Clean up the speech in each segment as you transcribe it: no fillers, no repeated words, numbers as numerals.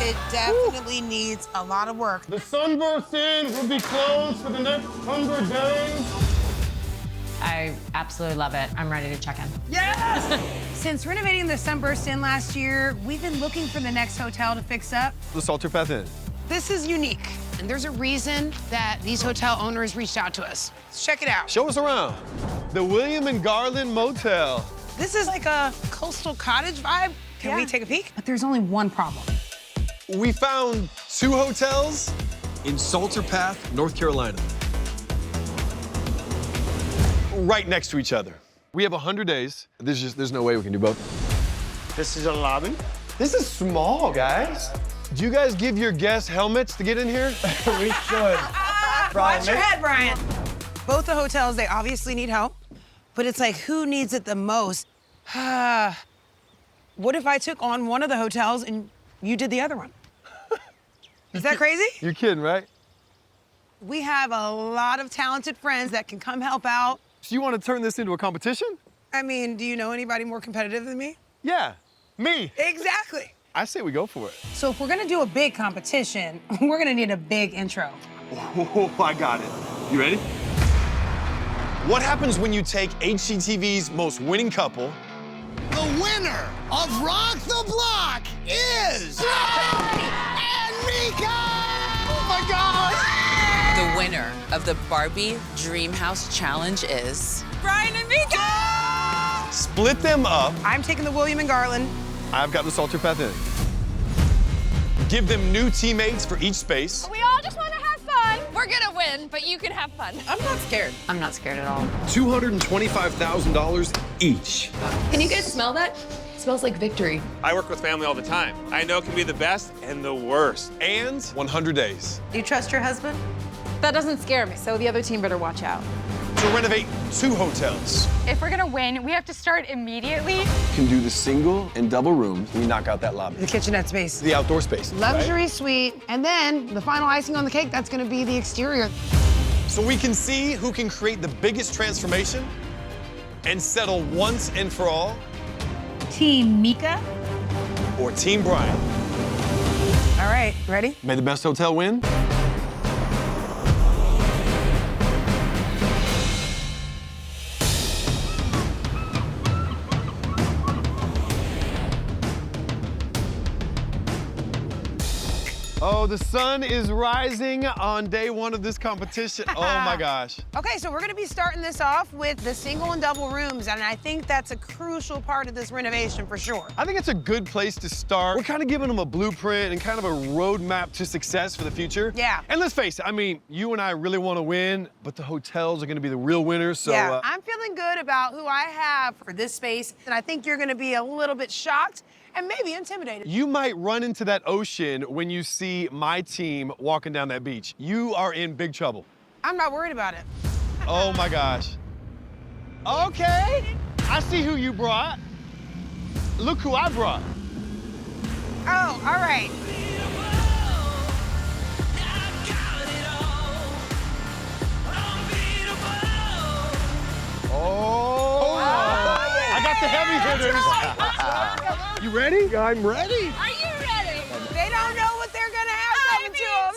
It definitely needs a lot of work. The Sunburst Inn will be closed for the next 100 days. I absolutely love it. I'm ready to check in. Yes! Since renovating the Sunburst Inn last year, we've been looking for the next hotel to fix up. The Salter Path Inn. This is unique, and there's a reason that these hotel owners reached out to us. Let's check it out. Show us around. The William and Garland Motel. This is like a coastal cottage vibe. Can we take a peek? But there's only one problem. We found 2 hotels in Salter Path, North Carolina. Right next to each other. We have 100 days. There's no way we can do both. This is a lobby. This is small, guys. Do you guys give your guests helmets to get in here? We should. Watch your head, Brian. Both the hotels, they obviously need help, but it's like, who needs it the most? What if I took on one of the hotels and you did the other one? Is that crazy? You're kidding, right? We have a lot of talented friends that can come help out. So you want to turn this into a competition? I mean, do you know anybody more competitive than me? Yeah, me. Exactly. I say we go for it. So if we're gonna do a big competition, we're gonna need a big intro. Oh, I got it. You ready? What happens when you take HGTV's most winning couple? The winner of Rock the Block is Brian and Mika! Oh my God! The winner of the Barbie Dream House Challenge is Brian and Mika! Split them up. I'm taking the William and Garland. I've got the Salter Path Inn. Give them new teammates for each space. We all just want to have fun. We're gonna win, but you can have fun. I'm not scared. I'm not scared at all. $225,000 each. Can you guys smell that? It smells like victory. I work with family all the time. I know it can be the best and the worst. And 100 days Do you trust your husband? That doesn't scare me, so the other team better watch out. to renovate 2 hotels. If we're gonna win, we have to start immediately. You can do the single and double rooms when you knock out that lobby. The kitchenette space. The outdoor space. Luxury right? suite. And then the final icing on the cake, that's gonna be the exterior. So we can see who can create the biggest transformation and settle once and for all. Team Mika. Or Team Brian. All right, ready? May the best hotel win. Oh, the sun is rising on day 1 of this competition. Oh my gosh. Okay, so we're gonna be starting this off with the single and double rooms, and I think that's a crucial part of this renovation for sure. I think it's a good place to start. We're kind of giving them a blueprint and kind of a roadmap to success for the future. Yeah. And let's face it, I mean, you and I really want to win, but the hotels are going to be the real winners. So Yeah, I'm feeling good about who I have for this space, and I think you're gonna be a little bit shocked and maybe intimidated. you might run into that ocean when you see my team walking down that beach. You are in big trouble. I'm not worried about it. Oh my gosh. Okay, I see who you brought. Look who I brought. Oh, all right. Oh, I got the heavy hitters. You ready? I'm ready. Are you ready? They don't know what they're gonna have coming to them.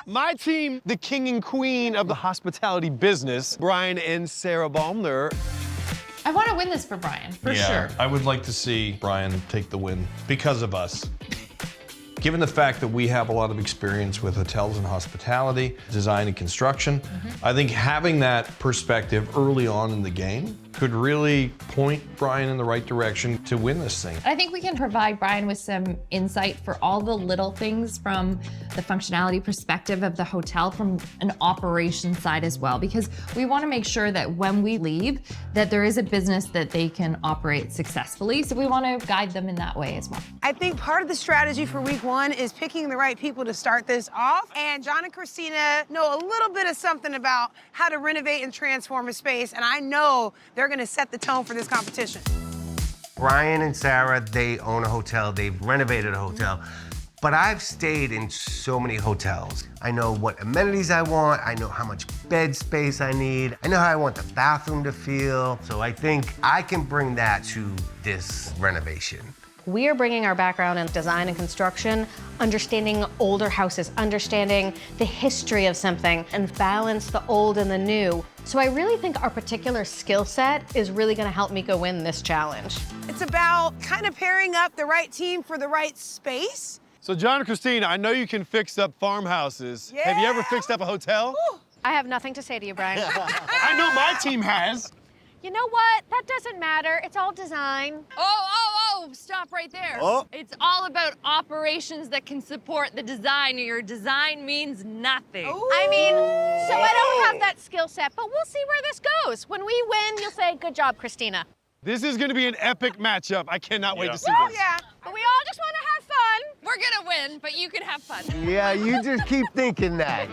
My team, the king and queen of the hospitality business, Brian and Sarah Baumler. I want to win this for Brian, for sure. I would like to see Brian take the win because of us. Given the fact that we have a lot of experience with hotels and hospitality, design and construction, I think having that perspective early on in the game could really point Brian in the right direction to win this thing. I think we can provide Brian with some insight for all the little things from the functionality perspective of the hotel, from an operations side as well, because we want to make sure that when we leave, that there is a business that they can operate successfully. So we want to guide them in that way as well. I think part of the strategy for week 1 is picking the right people to start this off. And John and Christina know a little bit of something about how to renovate and transform a space. And I know they're gonna set the tone for this competition. Brian and Sarah, they own a hotel. They've renovated a hotel. But I've stayed in so many hotels. I know what amenities I want. I know how much bed space I need. I know how I want the bathroom to feel. So I think I can bring that to this renovation. We are bringing our background in design and construction, understanding older houses, understanding the history of something, and balance the old and the new. So I really think our particular skill set is really gonna help Mika win this challenge. It's about kind of pairing up the right team for the right space. So John and Christina, I know you can fix up farmhouses. Yeah. Have you ever fixed up a hotel? Woo. I have nothing to say to you, Brian. I know my team has. You know what? That doesn't matter. It's all design. Oh, stop right there. Oh. It's all about operations that can support the design. Your design means nothing. Ooh. I mean, so I don't have that skill set, but we'll see where this goes. When we win, you'll say, good job, Christina. This is gonna be an epic matchup. I cannot wait to see Oh, this. yeah. But we all just want to have fun. We're gonna win, but you can have fun. Yeah, you just keep thinking that.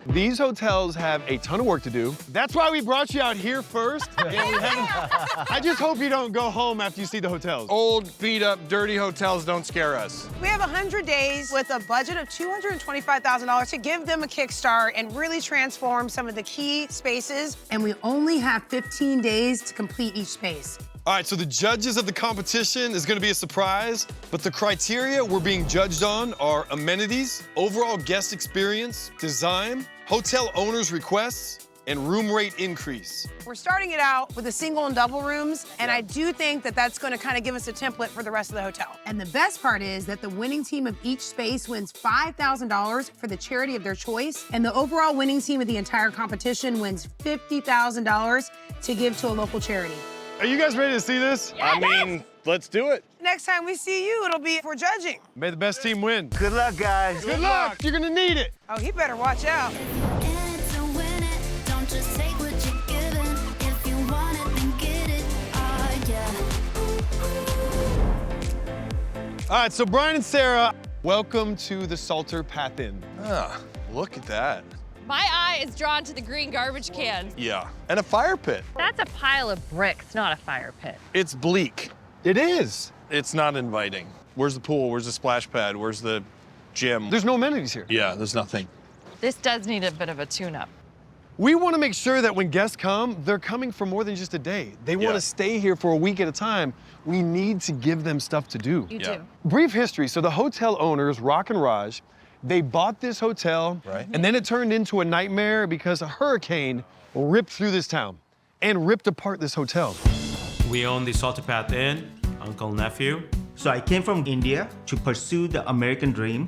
These hotels have a ton of work to do. That's why we brought you out here first. I just hope you don't go home after you see the hotels. Old, beat up, dirty hotels don't scare us. We have 100 days with a budget of $225,000 to give them a kickstart and really transform some of the key spaces. And we only have 15 days to complete each space. All right, so the judges of the competition is gonna be a surprise, but the criteria we're being judged on are amenities, overall guest experience, design, hotel owners' requests, and room rate increase. We're starting it out with the single and double rooms, and I do think that that's gonna kind of give us a template for the rest of the hotel. And the best part is that the winning team of each space wins $5,000 for the charity of their choice, and the overall winning team of the entire competition wins $50,000 to give to a local charity. Are you guys ready to see this? I mean, let's do it. Next time we see you, it'll be for judging. May the best team win. Good luck, guys. Good luck. You're gonna need it. Oh, he better watch out. All right, so Brian and Sarah, welcome to the Salter Path Inn. Ah, look at that. My eye is drawn to the green garbage cans. Yeah, and a fire pit. That's a pile of bricks, not a fire pit. It's bleak. It is. It's not inviting. Where's the pool? Where's the splash pad? Where's the gym? There's no amenities here. Yeah, there's nothing. This does need a bit of a tune-up. We want to make sure that when guests come, they're coming for more than just a day. They want to stay here for a week at a time. We need to give them stuff to do. You do. Brief history. So the hotel owners, Rock and Raj, they bought this hotel, and then it turned into a nightmare because a hurricane ripped through this town and ripped apart this hotel. We own the Salter Path Inn, uncle, nephew. So I came from India to pursue the American dream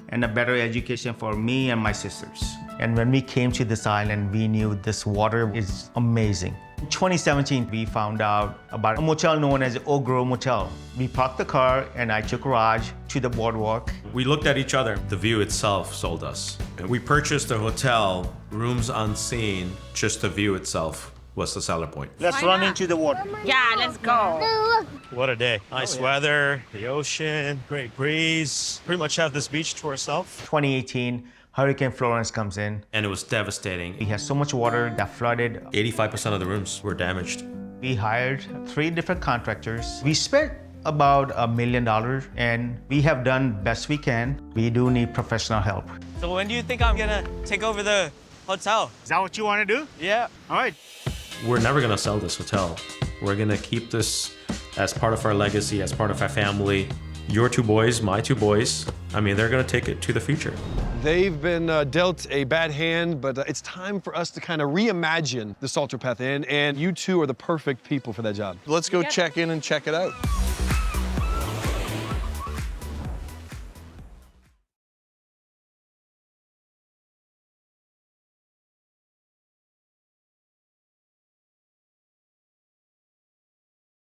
and a better education for me and my sisters. And when we came to this island, we knew this water is amazing. In 2017, we found out about a motel known as Oak Grove Motel. We parked the car and I took Raj to the boardwalk. We looked at each other. The view itself sold us. We purchased a hotel, rooms unseen, just the view itself was the selling point. Let's run into the water. Yeah, let's go. What a day. Nice weather, the ocean, great breeze. Pretty much have this beach to ourselves. 2018, Hurricane Florence comes in. And it was devastating. We had so much water that flooded. 85% of the rooms were damaged. We hired 3 different contractors. We spent about $1 million and we have done best we can. We do need professional help. So when do you think I'm gonna take over the hotel? Is that what you want to do? Yeah. All right. We're never gonna sell this hotel. We're gonna keep this as part of our legacy, as part of our family. Your 2 boys, my 2 boys, I mean, they're gonna take it to the future. They've been dealt a bad hand, but it's time for us to kind of reimagine the Salter Path Inn, and you 2 are the perfect people for that job. Let's go check in and check it out.